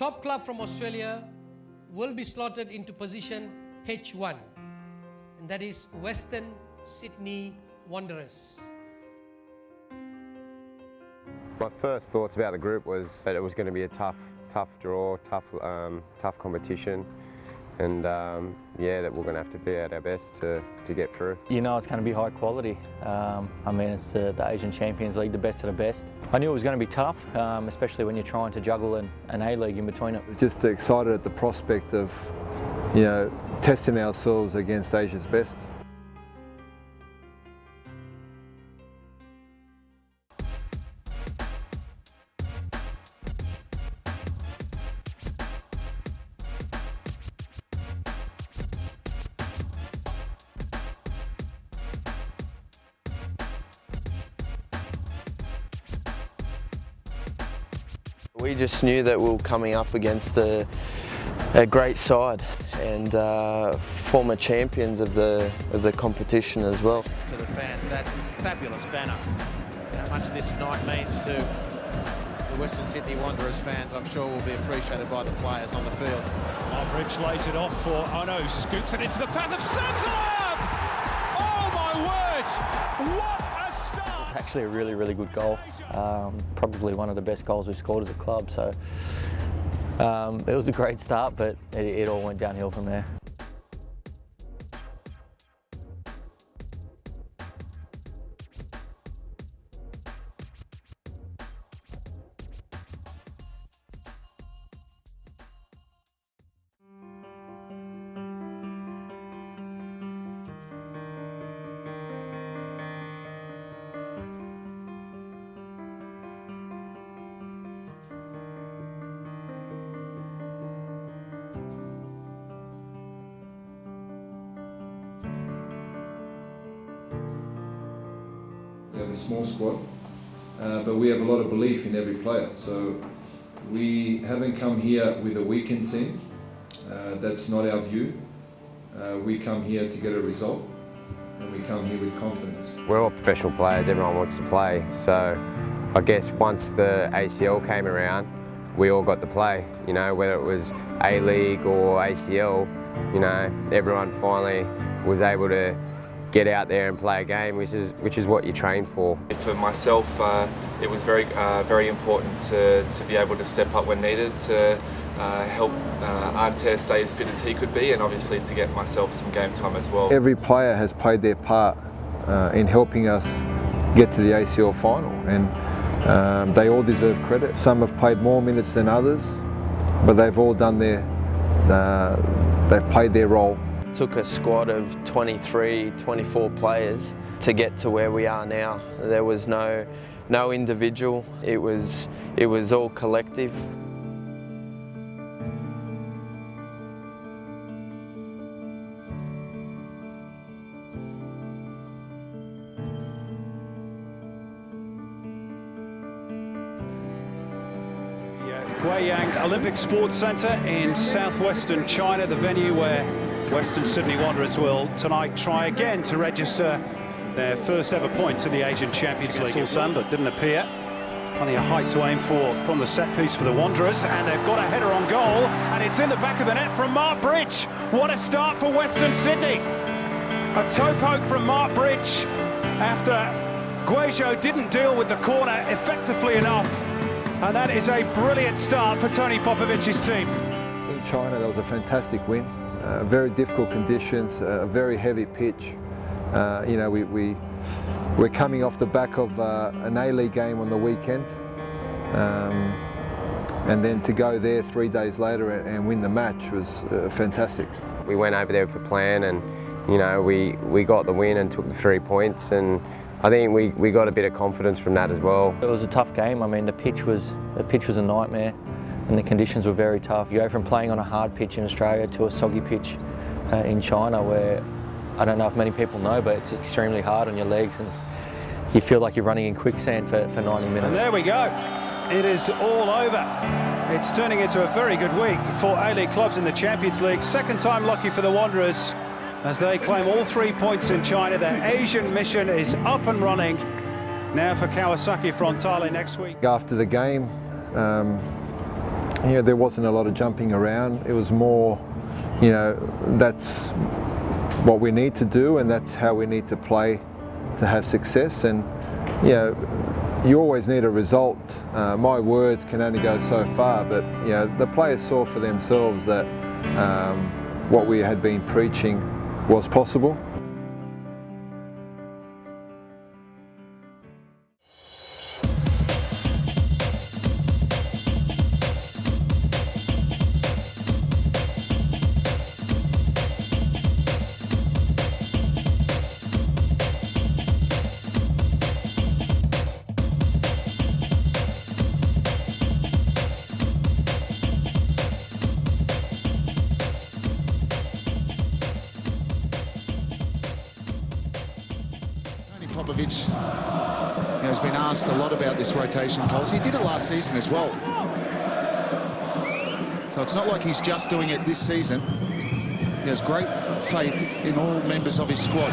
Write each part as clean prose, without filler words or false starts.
top club from Australia will be slotted into position H1, and that is Western Sydney Wanderers. My first thoughts about the group was that it was going to be a tough draw, tough competition, and yeah, that we're going to have to be at our best to get through. You know it's going to be high quality. I mean, it's the Asian Champions League, the best of the best. I knew it was going to be tough, especially when you're trying to juggle an A-League in between it. Just excited at the prospect of, you know, testing ourselves against Asia's best. We just knew that we were coming up against a great side and former champions of the competition as well. To the fans, that fabulous banner. How much this night means to the Western Sydney Wanderers fans, I'm sure will be appreciated by the players on the field. Bridge lays it off for Ono, scoops it into the path of Sansalab! Oh my word! What a start! It's actually a really, really good goal. Probably one of the best goals we've scored as a club. So it was a great start, but it all went downhill from there. We have a small squad, but we have a lot of belief in every player. So we haven't come here with a weakened team. That's not our view. We come here to get a result, and we come here with confidence. We're all professional players, everyone wants to play, so I guess once the ACL came around, we all got to play, you know, whether it was A-League or ACL, you know, everyone finally was able to get out there and play a game, which is what you train for. For myself, it was very important to be able to step up when needed, to help Ante stay as fit as he could be, and obviously to get myself some game time as well. Every player has played their part in helping us get to the ACL final, and they all deserve credit. Some have played more minutes than others, but they've all done they've played their role. Took a squad of 23, 24 players to get to where we are now. There was no individual, it was all collective. Guiyang Olympic Sports Centre in southwestern China, the venue where Western Sydney Wanderers will tonight try again to register their first ever points in the Asian Champions League. All sun, but didn't appear. Plenty of height to aim for from the set piece for the Wanderers, and they've got a header on goal, and it's in the back of the net from Mark Bridge. What a start for Western Sydney. A toe poke from Mark Bridge after Guizhou didn't deal with the corner effectively enough. And that is a brilliant start for Tony Popovic's team. In China, that was a fantastic win. Very difficult conditions, a very heavy pitch. You know, we're coming off the back of an A-League game on the weekend, and then to go there 3 days later and win the match was fantastic. We went over there with a plan, and you know, we got the win and took the 3 points, and I think we got a bit of confidence from that as well. It was a tough game. I mean, the pitch was a nightmare, and the conditions were very tough. You go from playing on a hard pitch in Australia to a soggy pitch in China, where I don't know if many people know, but it's extremely hard on your legs, and you feel like you're running in quicksand for 90 minutes. And there we go. It is all over. It's turning into a very good week for A-League clubs in the Champions League. Second time lucky for the Wanderers as they claim all 3 points in China. Their Asian mission is up and running now for Kawasaki Frontale next week. After the game, there wasn't a lot of jumping around. It was more, that's what we need to do and that's how we need to play to have success. And you always need a result. My words can only go so far, but the players saw for themselves that what we had been preaching was possible. Popovich has been asked a lot about this rotation policy. He did it last season as well. So it's not like he's just doing it this season. He has great faith in all members of his squad.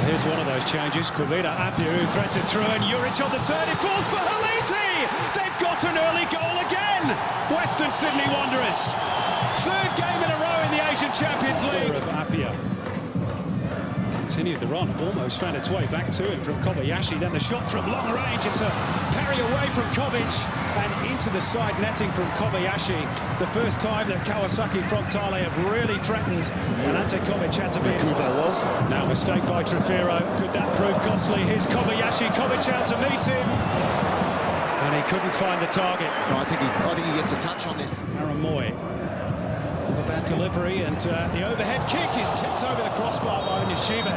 Here's one of those changes. Quivita Appiah, who threads it through, and Juric on the turn. It falls for Haliti! They've got an early goal again! Western Sydney Wanderers. Third game in a row in the Asian Champions League. Of Appiah. Continued the run, almost found its way back to him from Kobayashi. Then the shot from long range into parry away from Kovic and into the side netting from Kobayashi. The first time that Kawasaki Frontale have really threatened, and Ante Kovic had to be was. Now mistake by Trefiro. Could that prove costly? Here's Kobayashi. Kovic out to meet him, and he couldn't find the target. No, I think he gets a touch on this. Aaron Moy. A bad delivery, and the overhead kick is tipped over the crossbar by Nishiba.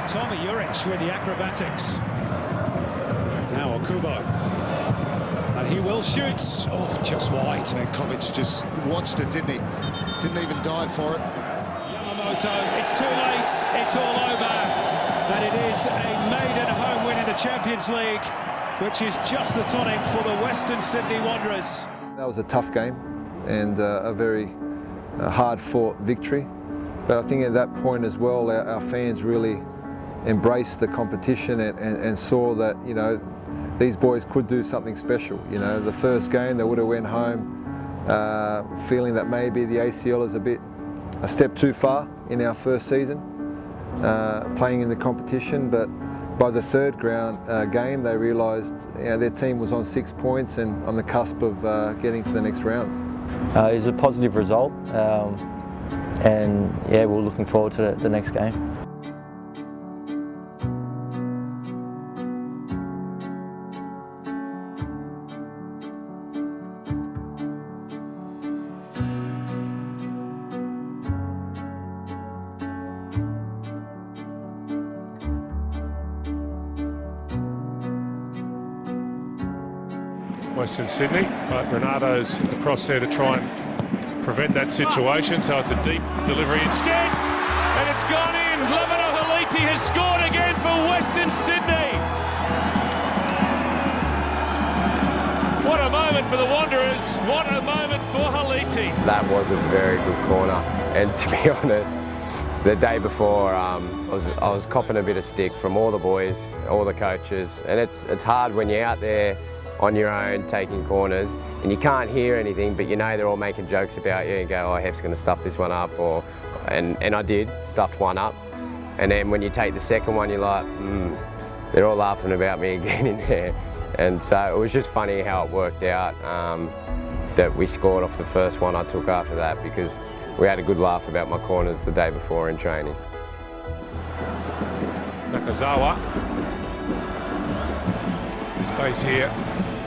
Tommy Juric with the acrobatics. Now Okubo. And he will shoot. Oh, just wide. And Kovic just watched it, didn't he? Didn't even dive for it. Yamamoto, it's too late. It's all over. And it is a maiden home win in the Champions League, which is just the tonic for the Western Sydney Wanderers. That was a tough game and a very hard-fought victory. But I think at that point as well, our fans really embraced the competition and saw that, these boys could do something special. The first game they would have went home feeling that maybe the ACL is a step too far in our first season playing in the competition, but by the third game they realised their team was on 6 points and on the cusp of getting to the next round. It was a positive result, and we're looking forward to the next game. Western Sydney, but Renato's across there to try and prevent that situation, so it's a deep delivery instead, and it's gone in. Lamino Haliti has scored again for Western Sydney. What a moment for the Wanderers, what a moment for Haliti. That was a very good corner, and to be honest, the day before I was copping a bit of stick from all the boys, all the coaches, and it's hard when you're out there on your own taking corners and you can't hear anything, but they're all making jokes about you and go, oh, Hef's going to stuff this one up, and I did, stuffed one up, and then when you take the second one you're like, they're all laughing about me again in there, and so it was just funny how it worked out that we scored off the first one I took after that, because we had a good laugh about my corners the day before in training. Nakazawa, space here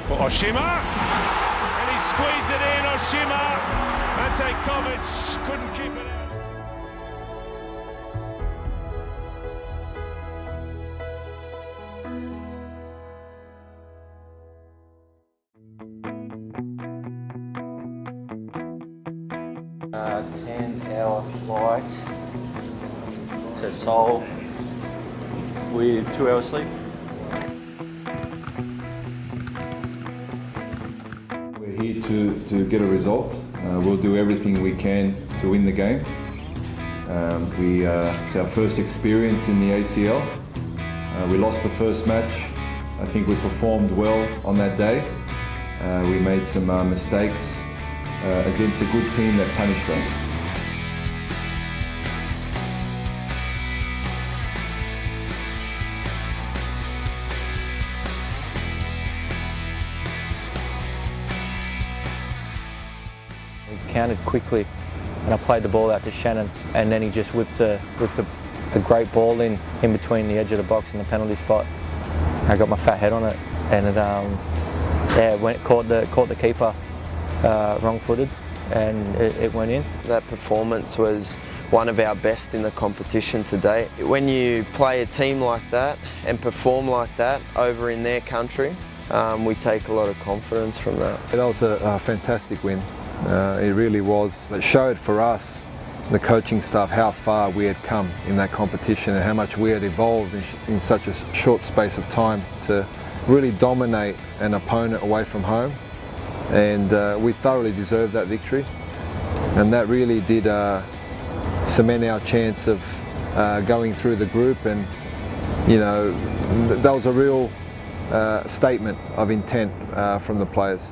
for Oshima, and he squeezed it in. Oshima, Ante Kovic couldn't keep it out. A 10-hour flight to Seoul with 2 hours sleep. We're here to get a result. We'll do everything we can to win the game. It's our first experience in the ACL. We lost the first match. I think we performed well on that day. We made some mistakes against a good team that punished us. We countered quickly and I played the ball out to Shannon, and then he just whipped a great ball in between the edge of the box and the penalty spot. I got my fat head on it, and it caught the keeper wrong-footed, and it went in. That performance was one of our best in the competition to date. When you play a team like that and perform like that over in their country, we take a lot of confidence from that. That was a fantastic win. It really was. It showed for us, the coaching staff, how far we had come in that competition and how much we had evolved in such a short space of time to really dominate an opponent away from home. And we thoroughly deserved that victory. And that really did cement our chance of going through the group. And, you know, that was a real statement of intent from the players.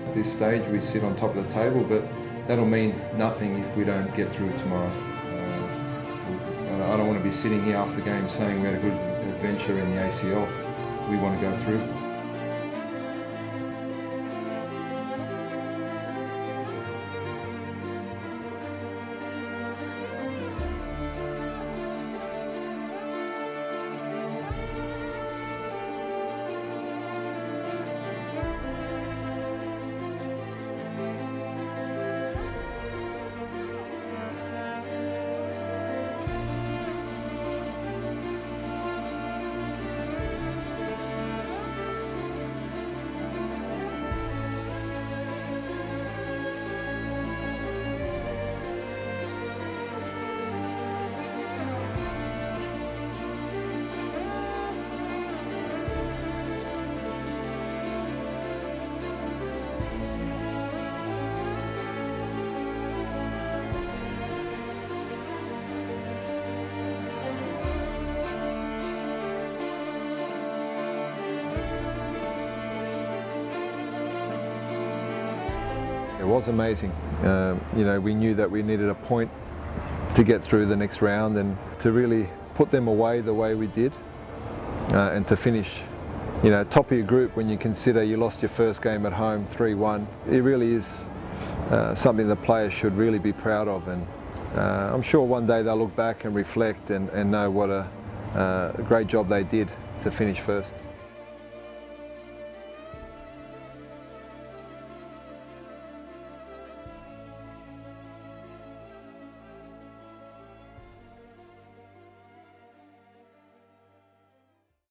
At this stage we sit on top of the table, but that'll mean nothing if we don't get through tomorrow. I don't want to be sitting here after the game saying we had a good adventure in the ACL. We want to go through. It was amazing. You know, we knew that we needed a point to get through the next round and to really put them away the way we did, and to finish, you know, top of your group when you consider you lost your first game at home 3-1. It really is something the players should really be proud of, and I'm sure one day they'll look back and reflect and know what a great job they did to finish first.